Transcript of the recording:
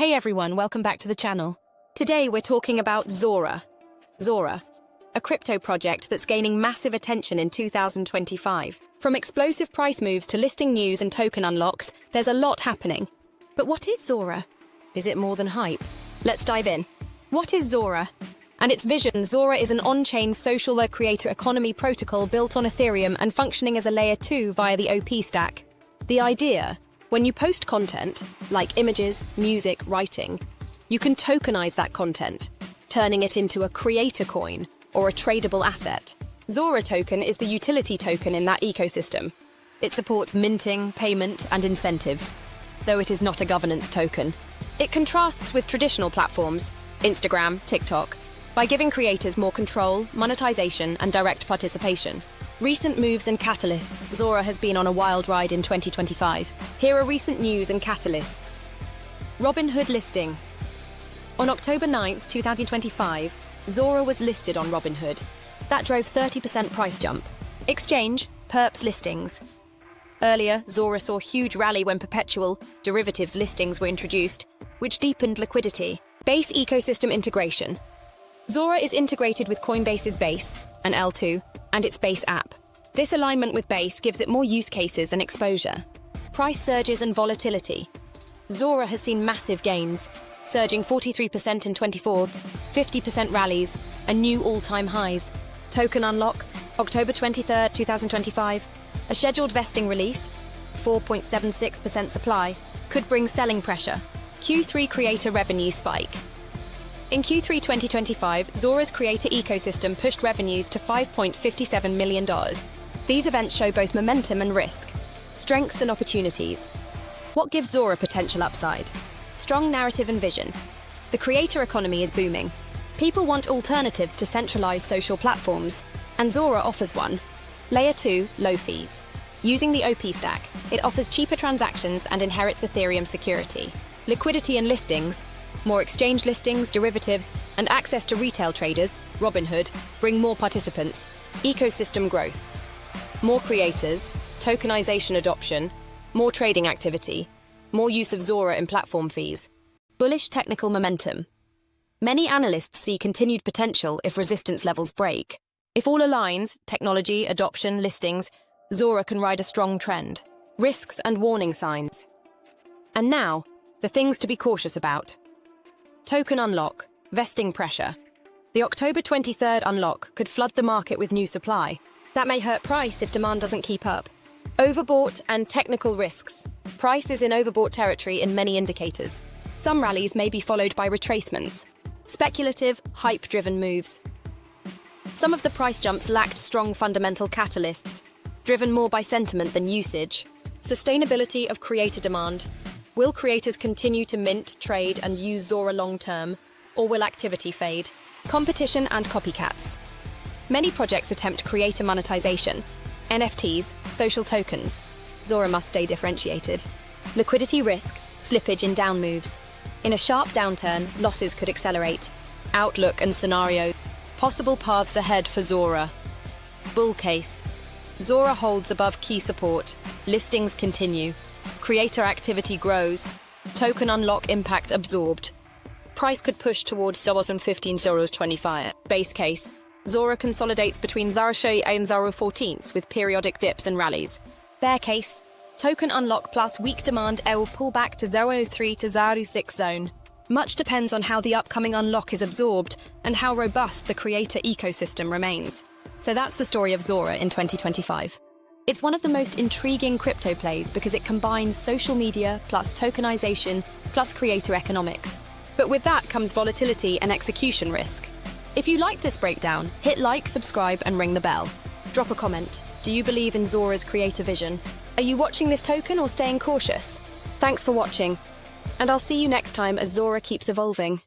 Hey everyone, welcome back to the channel. Today we're talking about Zora. Zora, a crypto project that's gaining massive attention in 2025. From explosive price moves to listing news and token unlocks, there's a lot happening. But what is Zora? Is it more than hype? Let's dive in. What is Zora? And its vision, Zora is an on-chain social creator economy protocol built on Ethereum and functioning as a layer 2 via the OP stack. The idea: when you post content, like images, music, writing, you can tokenize that content, turning it into a creator coin or a tradable asset. Zora token is the utility token in that ecosystem. It supports minting, payment, and incentives, though it is not a governance token. It contrasts with traditional platforms, Instagram, TikTok, by giving creators more control, monetization, and direct participation. Recent moves and catalysts. Zora has been on a wild ride in 2025. Here are recent news and catalysts. Robinhood listing. On October 9th, 2025, Zora was listed on Robinhood. That drove 30% price jump. Exchange, perps listings. Earlier, Zora saw huge rally when perpetual derivatives listings were introduced, which deepened liquidity. Base ecosystem integration. Zora is integrated with Coinbase's Base, an L2, and its Base app. This alignment with Base gives it more use cases and exposure. Price surges and volatility. Zora has seen massive gains, surging 43% in 24, 50% rallies, and new all-time highs. Token unlock, October 23, 2025. A scheduled vesting release, 4.76% supply, could bring selling pressure. Q3 creator revenue spike. In Q3 2025, Zora's creator ecosystem pushed revenues to $5.57 million. These events show both momentum and risk, strengths and opportunities. What gives Zora potential upside? Strong narrative and vision. The creator economy is booming. People want alternatives to centralized social platforms, and Zora offers one. Layer 2, low fees. Using the OP stack, it offers cheaper transactions and inherits Ethereum security. Liquidity and listings. More exchange listings, derivatives, and access to retail traders, Robinhood, bring more participants. Ecosystem growth. More creators, tokenization adoption, more trading activity, more use of Zora in platform fees. Bullish technical momentum. Many analysts see continued potential if resistance levels break. If all aligns, technology, adoption, listings, Zora can ride a strong trend. Risks and warning signs. And now, the things to be cautious about. Token unlock, vesting pressure. The October 23rd unlock could flood the market with new supply. That may hurt price if demand doesn't keep up. Overbought and technical risks. Price is in overbought territory in many indicators. Some rallies may be followed by retracements. Speculative, hype-driven moves. Some of the price jumps lacked strong fundamental catalysts, driven more by sentiment than usage. Sustainability of creator demand. Will creators continue to mint, trade, and use Zora long-term, or will activity fade? Competition and copycats. Many projects attempt creator monetization. NFTs, social tokens. Zora must stay differentiated. Liquidity risk, slippage in down moves. In a sharp downturn, losses could accelerate. Outlook and scenarios. Possible paths ahead for Zora. Bull case. Zora holds above key support. Listings continue. Creator activity grows. Token unlock impact absorbed. Price could push towards 15.25. Base case. Zora consolidates between 0.6 and 0.14 with periodic dips and rallies. Bear case. Token unlock plus weak demand will pull back to 0.03 to 0.06 zone. Much depends on how the upcoming unlock is absorbed and how robust the creator ecosystem remains. So that's the story of Zora in 2025. It's one of the most intriguing crypto plays because it combines social media plus tokenization plus creator economics. But with that comes volatility and execution risk. If you liked this breakdown, hit like, subscribe, and ring the bell. Drop a comment. Do you believe in Zora's creator vision? Are you watching this token or staying cautious? Thanks for watching, and I'll see you next time as Zora keeps evolving.